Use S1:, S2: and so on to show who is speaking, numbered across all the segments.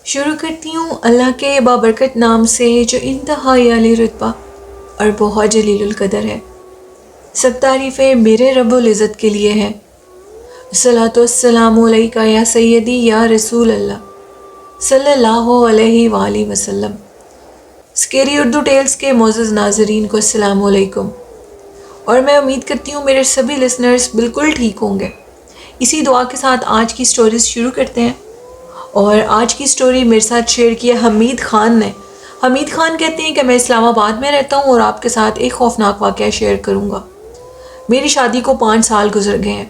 S1: شروع کرتی ہوں اللہ کے بابرکت نام سے جو انتہائی عالی رتبہ اور بہت جلیل القدر ہے۔ سب تعریفیں میرے رب العزت کے لیے ہیں۔ الصلاۃ والسلام علیکہ یا سیدی یا رسول اللہ صلی اللہ علیہ وآلہ وسلم۔ سکیری اردو ٹیلز کے معزز ناظرین کو السلام علیکم، اور میں امید کرتی ہوں میرے سبھی لسنرز بالکل ٹھیک ہوں گے۔ اسی دعا کے ساتھ آج کی سٹوریز شروع کرتے ہیں، اور آج کی سٹوری میرے ساتھ شیئر کی ہے حمید خان نے۔ حمید خان کہتے ہیں کہ میں اسلام آباد میں رہتا ہوں اور آپ کے ساتھ ایک خوفناک واقعہ شیئر کروں گا۔ میری شادی کو 5 سال گزر گئے ہیں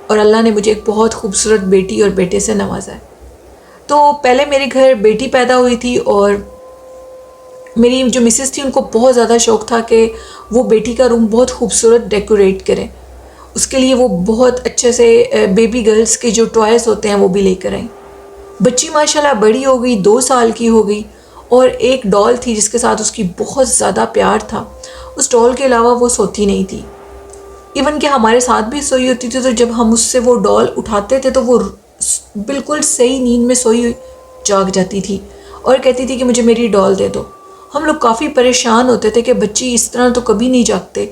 S1: اور اللہ نے مجھے ایک بہت خوبصورت بیٹی اور بیٹے سے نوازا ہے۔ تو پہلے میرے گھر بیٹی پیدا ہوئی تھی، اور میری جو مسز تھی ان کو بہت زیادہ شوق تھا کہ وہ بیٹی کا روم بہت خوبصورت ڈیکوریٹ کریں۔ اس کے لیے وہ بہت اچھے سے بیبی گرلز کے جو ٹوائز ہوتے ہیں وہ بھی لے کر آئیں۔ بچی ماشاءاللہ بڑی ہو گئی، 2 سال کی ہو گئی، اور ایک ڈال تھی جس کے ساتھ اس کی بہت زیادہ پیار تھا۔ اس ڈال کے علاوہ وہ سوتی نہیں تھی، ایون کہ ہمارے ساتھ بھی سوئی ہوتی تھی، تو جب ہم اس سے وہ ڈال اٹھاتے تھے تو وہ بالکل صحیح نیند میں سوئی ہوئی جاگ جاتی تھی اور کہتی تھی کہ مجھے میری ڈال دے دو۔ ہم لوگ کافی پریشان ہوتے تھے کہ بچی اس طرح تو کبھی نہیں جاگتے،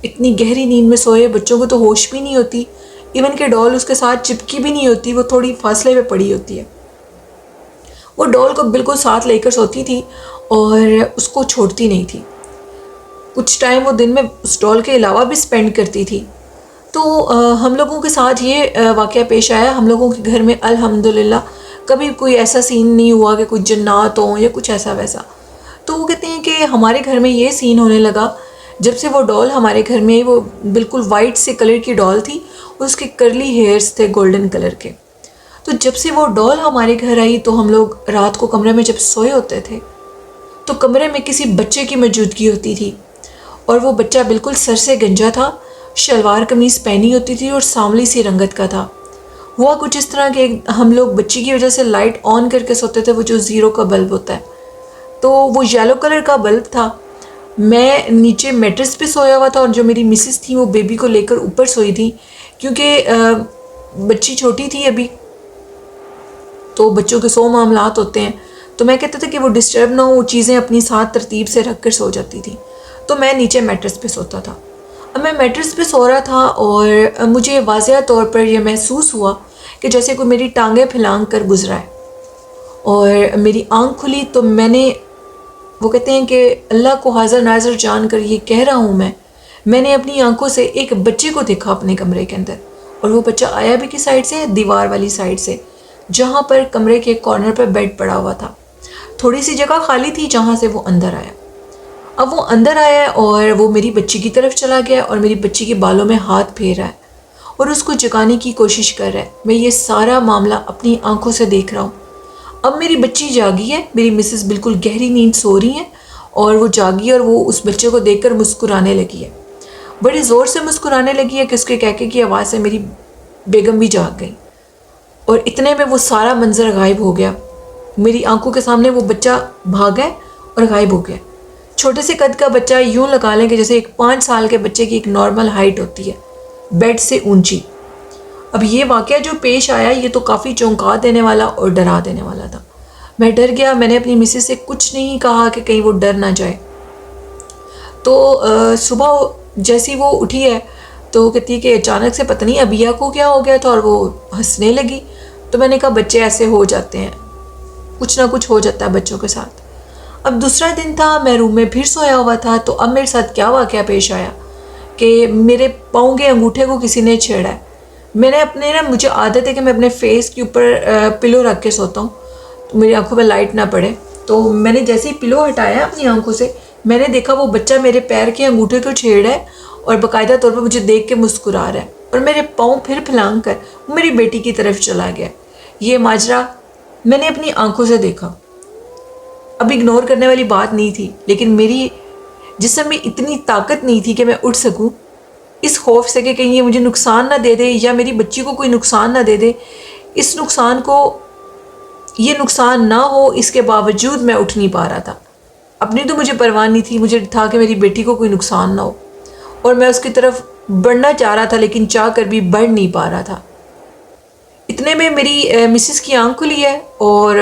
S1: اتنی گہری نیند میں سوئے، بچوں کو تو ہوش بھی نہیں ہوتی، ایون کہ ڈال اس کے ساتھ چپکی بھی نہیں ہوتی، وہ تھوڑی فاصلے پہ پڑی ہوتی ہے۔ وہ ڈال کو بالکل ساتھ لے کر سوتی تھی اور اس کو چھوڑتی نہیں تھی۔ کچھ ٹائم وہ دن میں اس ڈال کے علاوہ بھی سپینڈ کرتی تھی۔ تو ہم لوگوں کے ساتھ یہ واقعہ پیش آیا۔ ہم لوگوں کے گھر میں الحمدللہ کبھی کوئی ایسا سین نہیں ہوا کہ کچھ جنات ہوں یا کچھ ایسا ویسا۔ تو وہ کہتے ہیں کہ ہمارے گھر میں یہ سین ہونے لگا جب سے وہ ڈال ہمارے گھر میں آئی۔ وہ بالکل وائٹ سے کلر کی ڈال تھی اور اس کے کرلی ہیئرز تھے گولڈن کلر کے۔ تو جب سے وہ ڈال ہمارے گھر آئی تو ہم لوگ رات کو کمرے میں جب سوئے ہوتے تھے تو کمرے میں کسی بچے کی موجودگی ہوتی تھی، اور وہ بچہ بالکل سر سے گنجا تھا، شلوار قمیض پہنی ہوتی تھی اور سانولی سی رنگت کا تھا۔ ہوا کچھ اس طرح کہ ہم لوگ بچی کی وجہ سے لائٹ آن کر کے سوتے تھے، وہ جو 0 کا بلب ہوتا ہے، تو وہ یلو کلر کا بلب تھا۔ میں نیچے میٹرس پہ سویا ہوا تھا، اور جو میری مسز تھی وہ بیبی کو لے کر اوپر سوئی تھی، کیونکہ بچی چھوٹی تھی ابھی، تو بچوں کے 100 معاملات ہوتے ہیں۔ تو میں کہتا تھا کہ وہ ڈسٹرب نہ ہو، وہ چیزیں اپنی ساتھ ترتیب سے رکھ کر سو جاتی تھی، تو میں نیچے میٹرس پہ سوتا تھا۔ اب میں میٹرس پہ سو رہا تھا اور مجھے واضح طور پر یہ محسوس ہوا کہ جیسے کوئی میری ٹانگیں پھلانگ کر گزرا ہے، اور میری آنکھ کھلی تو میں نے، وہ کہتے ہیں کہ اللہ کو حاضر ناظر جان کر یہ کہہ رہا ہوں، میں نے اپنی آنکھوں سے ایک بچے کو دیکھا اپنے کمرے کے اندر، اور وہ بچہ آیا بھی کس سائڈ سے؟ دیوار والی سائڈ سے، جہاں پر کمرے کے کارنر پر بیڈ پڑا ہوا تھا۔ تھوڑی سی جگہ خالی تھی جہاں سے وہ اندر آیا۔ اب وہ اندر آیا اور وہ میری بچی کی طرف چلا گیا اور میری بچی کے بالوں میں ہاتھ پھیر رہا ہے اور اس کو جگانے کی کوشش کر رہا ہے۔ میں یہ سارا معاملہ اپنی آنکھوں سے دیکھ رہا ہوں۔ اب میری بچی جاگی ہے، میری مسز بالکل گہری نیند سو رہی ہیں، اور وہ جاگی اور وہ اس بچے کو دیکھ کر مسکرانے لگی ہے، بڑے زور سے مسکرانے لگی ہے کہ اس کے کہکے کی آواز سے میری بیگم بھی جاگ گئی، اور اتنے میں وہ سارا منظر غائب ہو گیا۔ میری آنکھوں کے سامنے وہ بچہ بھاگا ہے اور غائب ہو گیا۔ چھوٹے سے قد کا بچہ، یوں لگا لیں کہ جیسے ایک 5 سال کے بچے کی ایک نارمل ہائٹ ہوتی ہے، بیڈ سے اونچی۔ اب یہ واقعہ جو پیش آیا یہ تو کافی چونکا دینے والا اور ڈرا دینے والا تھا۔ میں ڈر گیا، میں نے اپنی مسز سے کچھ نہیں کہا کہ کہیں وہ ڈر نہ جائے۔ تو صبح جیسی وہ اٹھی ہے تو کہتی ہے کہ اچانک سے پتہ نہیں ابیہ کو کیا ہو گیا تھا، اور وہ ہنسنے لگی۔ تو میں نے کہا بچے ایسے ہو جاتے ہیں، کچھ نہ کچھ ہو جاتا ہے بچوں کے ساتھ۔ اب دوسرا دن تھا، میں روم میں پھر سویا ہوا تھا، تو اب میرے ساتھ کیا واقعہ پیش آیا کہ میرے پاؤں کے انگوٹھے کو کسی نے چھیڑا ہے۔ میں نے اپنے مجھے عادت ہے کہ میں اپنے فیس کے اوپر پلو رکھ کے سوتا ہوں تو میری آنکھوں پہ لائٹ نہ پڑے، تو میں نے جیسے ہی پلو ہٹایا اپنی آنکھوں سے، میں نے دیکھا وہ بچہ میرے پیر کے انگوٹھے کو چھیڑ رہا ہے اور باقاعدہ طور پر مجھے دیکھ کے مسکرا رہا ہے، اور میرے پاؤں پھر پھلانگ کر وہ میری بیٹی کی طرف چلا گیا۔ یہ ماجرا میں نے اپنی آنکھوں سے دیکھا۔ اب اگنور کرنے والی بات نہیں تھی، لیکن میری جسم میں اتنی طاقت نہیں تھی کہ میں اٹھ سکوں، اس خوف سے کہ کہیں یہ مجھے نقصان نہ دے دے یا میری بچی کو کوئی نقصان نہ دے دے۔ اس نقصان کو، یہ نقصان نہ ہو، اس کے باوجود میں اٹھ نہیں پا رہا تھا۔ اپنی تو مجھے پرواہ نہیں تھی، مجھے تھا کہ میری بیٹی کو کوئی نقصان نہ ہو، اور میں اس کی طرف بڑھنا چاہ رہا تھا لیکن چاہ کر بھی بڑھ نہیں پا رہا تھا۔ اتنے میں میری مسز کی آنکھ کھلی ہے اور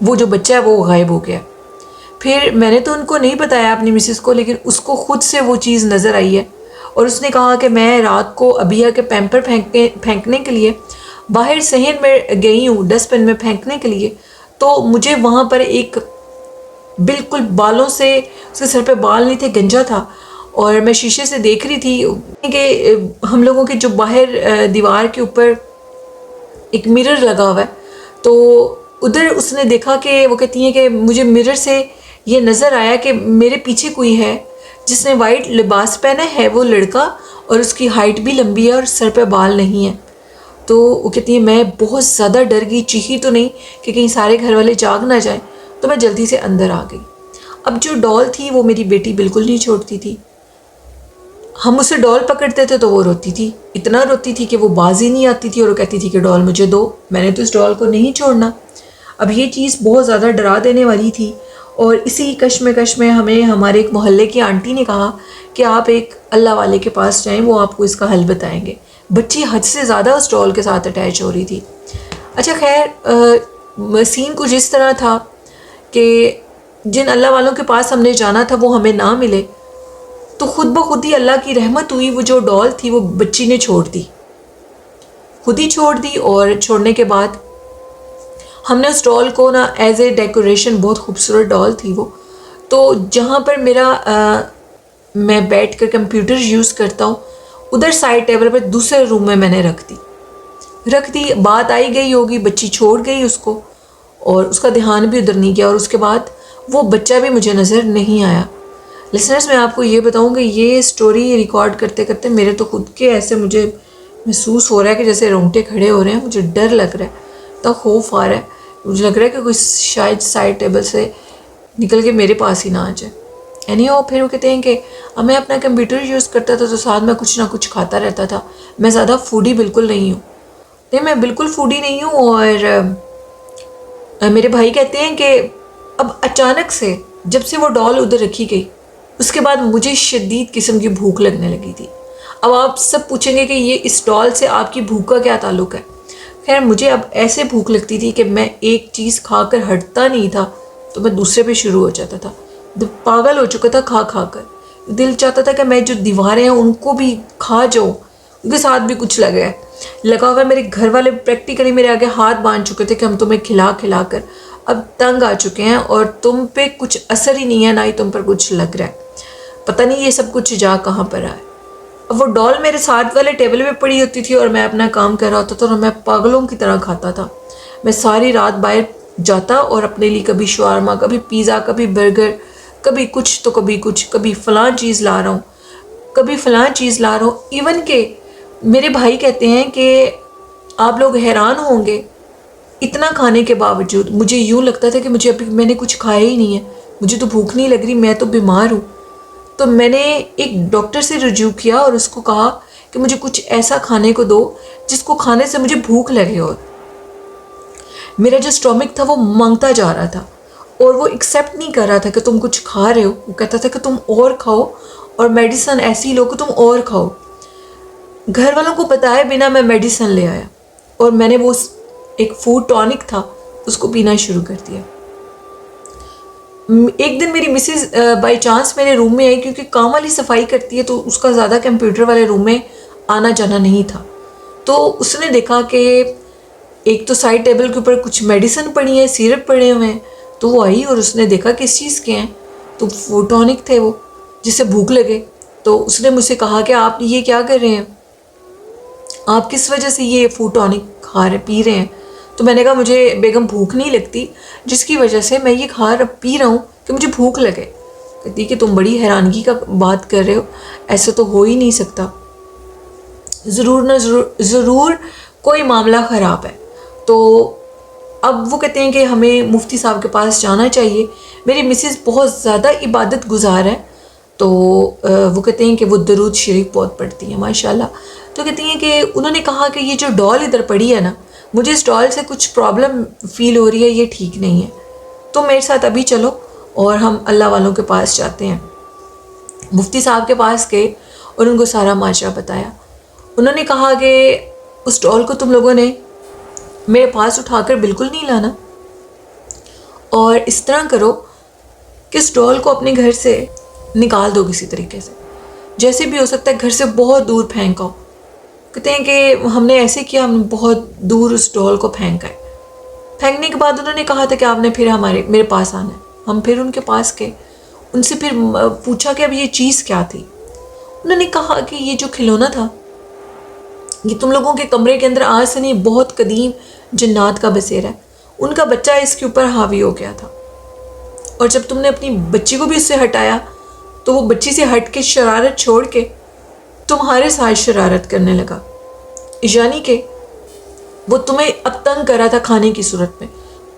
S1: وہ جو بچہ ہے وہ غائب ہو گیا۔ پھر میں نے تو ان کو نہیں بتایا اپنی مسز کو، لیکن اس کو خود سے وہ چیز نظر آئی ہے اور اس نے کہا کہ میں رات کو ابیہ کے پیمپر پھینکنے کے لیے باہر صحن میں گئی ہوں، ڈسٹ بن میں پھینکنے کے لیے، تو مجھے وہاں پر ایک بالکل بالوں سے، اس کے سر پہ بال نہیں تھے، گنجا تھا، اور میں شیشے سے دیکھ رہی تھی کہ ہم لوگوں کے جو باہر دیوار کے اوپر ایک مرر لگا ہوا ہے، تو ادھر اس نے دیکھا کہ وہ کہتی ہیں کہ مجھے مرر سے یہ نظر آیا کہ میرے پیچھے کوئی ہے جس نے وائٹ لباس پہنا ہے، وہ لڑکا، اور اس کی ہائٹ بھی لمبی ہے اور سر پہ بال نہیں ہے۔ تو وہ کہتی ہیں میں بہت زیادہ ڈر گئی، چیخی تو نہیں کہ کہیں سارے گھر والے جاگ نہ جائیں، تو میں جلدی سے اندر آ گئی۔ اب جو ڈال تھی وہ میری بیٹی بالکل نہیں چھوڑتی تھی، ہم اسے ڈال پکڑتے تھے تو وہ روتی تھی، اتنا روتی تھی کہ وہ باز ہی نہیں آتی تھی، اور وہ کہتی تھی کہ ڈال مجھے دو، میں نے تو اس ڈال کو نہیں چھوڑنا۔ اب یہ چیز بہت زیادہ ڈرا دینے والی تھی، اور اسی کشمکش میں ہمیں ہمارے ایک محلے کی آنٹی نے کہا کہ آپ ایک اللہ والے کے پاس جائیں، وہ آپ کو اس کا حل بتائیں گے۔ بچی حد سے زیادہ اس ڈال کے ساتھ اٹیچ ہو رہی تھی۔ اچھا خیر، سین کچھ اس طرح تھا کہ جن اللہ والوں کے پاس ہم نے جانا تھا وہ ہمیں نہ ملے، تو خود بخود ہی اللہ کی رحمت ہوئی، وہ جو ڈال تھی وہ بچی نے چھوڑ دی، خود ہی چھوڑ دی، اور چھوڑنے کے بعد ہم نے اس ڈال کو نا ایز اے ڈیکوریشن، بہت خوبصورت ڈال تھی وہ، تو جہاں پر میں بیٹھ کر کمپیوٹر یوز کرتا ہوں ادھر سائڈ ٹیبل پر دوسرے روم میں نے رکھ دی۔ بات آئی گئی ہوگی، بچی چھوڑ گئی اس کو، اور اس کا دھیان بھی ادھر نہیں گیا، اور اس کے بعد وہ بچہ بھی مجھے نظر نہیں آیا۔ لسنرز، میں آپ کو یہ بتاؤں کہ یہ سٹوری ریکارڈ کرتے کرتے میرے تو خود کے ایسے مجھے محسوس ہو رہا ہے کہ جیسے رونگٹے کھڑے ہو رہے ہیں، مجھے ڈر لگ رہا ہے، تو خوف آ رہا ہے، مجھے لگ رہا ہے کہ کوئی شاید سائڈ ٹیبل سے نکل کے میرے پاس ہی نہ آ جائے۔ پھر وہ کہتے ہیں کہ اب میں اپنا کمپیوٹر یوز کرتا تھا تو ساتھ میں کچھ نہ کچھ کھاتا رہتا تھا، میں زیادہ فوڈی بالکل نہیں ہوں، نہیں میں بالکل فوڈی نہیں ہوں، اور میرے بھائی کہتے ہیں کہ اب اچانک سے جب سے وہ ڈال ادھر رکھی گئی اس کے بعد مجھے شدید قسم کی بھوک لگنے لگی تھی۔ اب آپ سب پوچھیں گے کہ یہ اس ڈال سے آپ کی بھوک کا کیا تعلق ہے؟ خیر، مجھے اب ایسے بھوک لگتی تھی کہ میں ایک چیز کھا کر ہٹتا نہیں تھا تو میں دوسرے پہ شروع ہو جاتا تھا، پاگل ہو چکا تھا کھا کھا کر، دل چاہتا تھا کہ میں جو دیواریں ہیں ان کو بھی کھا جاؤں، ان کے ساتھ بھی کچھ لگا ہوا ہے۔ میرے گھر والے پریکٹیکلی میرے آگے ہاتھ باندھ چکے تھے کہ ہم تمہیں کھلا کھلا کر اب تنگ آ چکے ہیں، اور تم پہ کچھ اثر ہی نہیں ہے، نہ ہی تم پر کچھ لگ رہا ہے، پتہ نہیں یہ سب کچھ جا کہاں پر آئے۔ اب وہ ڈال میرے ساتھ والے ٹیبل پہ پڑی ہوتی تھی اور میں اپنا کام کر رہا ہوتا تھا، اور میں پاگلوں کی طرح کھاتا تھا۔ میں ساری رات باہر جاتا اور اپنے لیے کبھی شاورما، کبھی پیزا، کبھی برگر، کبھی کچھ تو کبھی کچھ، کبھی فلاں چیز لا رہا ہوں، کبھی فلاں چیز لا رہا ہوں۔ ایون کہ میرے بھائی کہتے ہیں کہ آپ لوگ حیران ہوں گے، اتنا کھانے کے باوجود مجھے یوں لگتا تھا کہ مجھے ابھی میں نے کچھ کھایا ہی نہیں ہے، مجھے تو بھوک نہیں لگ رہی، میں تو بیمار ہوں۔ تو میں نے ایک ڈاکٹر سے رجوع کیا اور اس کو کہا کہ مجھے کچھ ایسا کھانے کو دو جس کو کھانے سے مجھے بھوک لگے، اور میرا جو اسٹومک تھا وہ مانگتا جا رہا تھا، اور وہ ایکسیپٹ نہیں کر رہا تھا کہ تم کچھ کھا رہے ہو، وہ کہتا تھا کہ تم اور کھاؤ، اور میڈیسن ایسی لو کہ تم اور کھاؤ۔ گھر والوں کو بتائے بنا میں میڈیسن لے آیا، اور میں نے وہ ایک فوڈ ٹونک تھا اس کو پینا شروع کر دیا۔ ایک دن میری مسز بائی چانس میرے روم میں آئی، کیونکہ کام والی صفائی کرتی ہے تو اس کا زیادہ کمپیوٹر والے روم میں آنا جانا نہیں تھا، تو اس نے دیکھا کہ ایک تو سائڈ ٹیبل کے اوپر کچھ میڈیسن پڑی ہے، سیرپ پڑے ہوئے ہیں، تو وہ آئی اور اس نے دیکھا کس چیز کے ہیں، تو فوڈ ٹونک تھے وہ، جس سے بھوک لگے۔ تو اس نے مجھ سے کہا کہ آپ یہ کیا کر رہے ہیں، آپ کس وجہ سے یہ فوڈ ٹونک پی رہے ہیں؟ تو میں نے کہا مجھے بیگم بھوک نہیں لگتی، جس کی وجہ سے میں یہ پی رہا ہوں کہ مجھے بھوک لگے۔ کہتی کہ تم بڑی حیرانگی کا بات کر رہے ہو، ایسا تو ہو ہی نہیں سکتا، ضرور کوئی معاملہ خراب ہے۔ تو اب وہ کہتے ہیں کہ ہمیں مفتی صاحب کے پاس جانا چاہیے۔ میری مسز بہت زیادہ عبادت گزار ہے، تو وہ کہتے ہیں کہ وہ درود شریف بہت پڑھتی ہیں ماشاءاللہ۔ تو کہتی ہیں کہ انہوں نے کہا کہ یہ جو ڈال ادھر پڑی ہے نا، مجھے اس ڈال سے کچھ پرابلم فیل ہو رہی ہے، یہ ٹھیک نہیں ہے، تو میرے ساتھ ابھی چلو اور ہم اللہ والوں کے پاس جاتے ہیں۔ مفتی صاحب کے پاس گئے اور ان کو سارا ماجرا بتایا۔ انہوں نے کہا کہ اس ڈال کو تم لوگوں نے میرے پاس اٹھا کر بالکل نہیں لانا، اور اس طرح کرو کہ اس ڈال کو اپنے گھر سے نکال دو کسی طریقے سے، جیسے بھی ہو سکتا ہے گھر سے بہت دور پھینکاؤ۔ کہتے ہیں کہ ہم نے ایسے کیا، ہم نے بہت دور اس ڈال کو پھینکا ہے۔ پھینکنے کے بعد انہوں نے کہا تھا کہ آپ نے پھر میرے پاس آنا ہے۔ ہم پھر ان کے پاس گئے، ان سے پھر پوچھا کہ اب یہ چیز کیا تھی۔ انہوں نے کہا کہ یہ جو کھلونا تھا یہ تم لوگوں کے کمرے کے اندر آج سے نہیں بہت قدیم جنات کا بسیرا ہے، ان کا بچہ اس کے اوپر حاوی ہو گیا تھا، اور جب تم نے اپنی بچی کو بھی اس سے ہٹایا تو وہ بچی سے ہٹ کے شرارت چھوڑ کے تمہارے ساتھ شرارت کرنے لگا، یعنی کہ وہ تمہیں اب تنگ کر رہا تھا کھانے کی صورت میں۔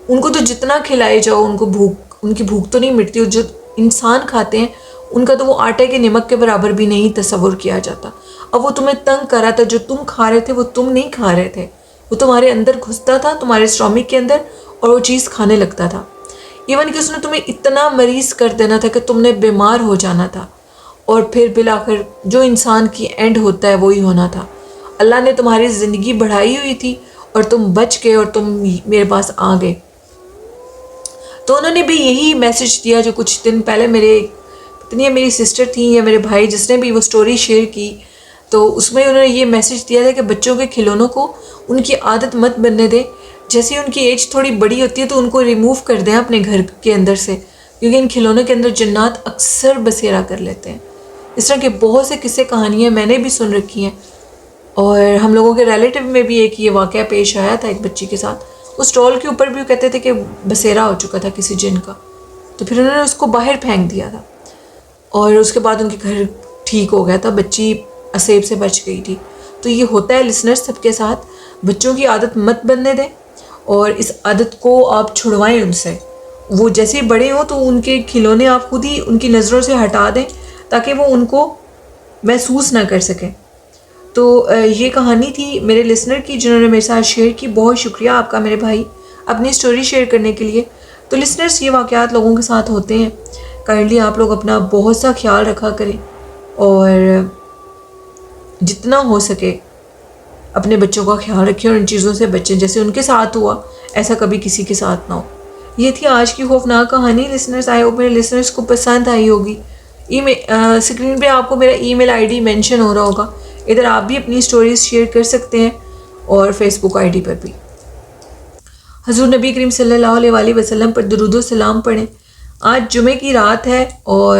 S1: ان کو تو جتنا کھلائے جاؤ ان کی بھوک تو نہیں مٹتی، اور جو انسان کھاتے ہیں ان کا تو وہ آٹے کے نمک کے برابر بھی نہیں تصور کیا جاتا۔ اب وہ تمہیں تنگ کر رہا تھا، جو تم کھا رہے تھے وہ تم نہیں کھا رہے تھے، وہ تمہارے اندر گھستا تھا، تمہارے اسٹامک کے اندر، اور وہ چیز کھانے لگتا تھا۔ ایون کہ اس نے تمہیں اتنا مریض کر دینا تھا کہ تم نے بیمار ہو جانا تھا، اور پھر بالآخر جو انسان کی اینڈ ہوتا ہے وہی ہونا تھا۔ اللہ نے تمہاری زندگی بڑھائی ہوئی تھی اور تم بچ گئے اور تم میرے پاس آ گئے۔ تو انہوں نے بھی یہی میسج دیا جو کچھ دن پہلے میری سسٹر تھیں یا میرے بھائی جس نے بھی وہ سٹوری شیئر کی، تو اس میں انہوں نے یہ میسج دیا تھا کہ بچوں کے کھلونوں کو ان کی عادت مت بننے دیں، جیسے ان کی ایج تھوڑی بڑی ہوتی ہے تو ان کو ریموو کر دیں اپنے گھر کے اندر سے، کیونکہ ان کھلونوں کے اندر جنات اکثر بسیرا کر لیتے ہیں۔ اس طرح کے بہت سے قصے کہانیاں میں نے بھی سن رکھی ہیں، اور ہم لوگوں کے ریلیٹیو میں بھی ایک یہ واقعہ پیش آیا تھا ایک بچی کے ساتھ۔ اس ٹول کے اوپر بھی وہ کہتے تھے کہ بسیرا ہو چکا تھا کسی جن کا، تو پھر انہوں نے اس کو باہر پھینک دیا تھا، اور اس کے بعد ان کے گھر ٹھیک ہو گیا تھا، بچی اسیب سے بچ گئی تھی۔ تو یہ ہوتا ہے لسنر سب کے ساتھ، بچوں کی عادت مت بننے دیں، اور اس عادت کو آپ چھڑوائیں ان سے۔ وہ جیسے بڑے ہوں تو ان کے کھلونے آپ خود ہی ان کی نظروں سے ہٹا دیں تاکہ وہ ان کو محسوس نہ کر سکیں۔ تو یہ کہانی تھی میرے لسنر کی جنہوں نے میرے ساتھ شیئر کی۔ بہت شکریہ آپ کا میرے بھائی اپنی سٹوری شیئر کرنے کے لیے۔ تو لسنرز یہ واقعات لوگوں کے ساتھ ہوتے ہیں، کائنڈلی آپ لوگ اپنا بہت سا خیال رکھا کریں، اور جتنا ہو سکے اپنے بچوں کا خیال رکھیں اور ان چیزوں سے بچیں، جیسے ان کے ساتھ ہوا ایسا کبھی کسی کے ساتھ نہ ہو۔ یہ تھی آج کی خوفناک کہانی لسنرز۔ آئی ہوپ میرے لسنرز کو پسند آئی ہوگی۔ اسکرین پہ آپ کو میرا ای میل آئی ڈی مینشن ہو رہا ہوگا، ادھر آپ بھی اپنی سٹوریز شیئر کر سکتے ہیں، اور فیس بک آئی ڈی پر بھی۔ حضور نبی کریم صلی اللہ علیہ وآلہ وسلم پر درود و سلام پڑھیں۔ آج جمعے کی رات ہے، اور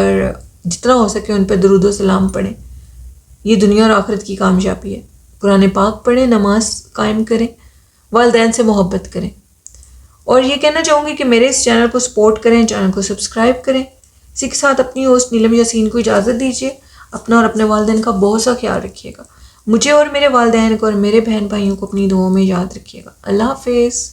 S1: جتنا ہو سکے ان پہ درود و سلام پڑھیں، یہ دنیا اور آخرت کی کامیابی ہے۔ قرآن پاک پڑھیں، نماز قائم کریں، والدین سے محبت کریں، اور یہ کہنا چاہوں گی کہ میرے اس چینل کو سپورٹ کریں، چینل کو سبسکرائب کریں۔ اسی کے ساتھ اپنی ہوسٹ نیلم یاسین کو اجازت دیجیے۔ اپنا اور اپنے والدین کا بہت سا خیال رکھیے گا۔ مجھے اور میرے والدین کو اور میرے بہن بھائیوں کو اپنی دعاؤں میں یاد رکھیے گا۔ اللہ حافظ۔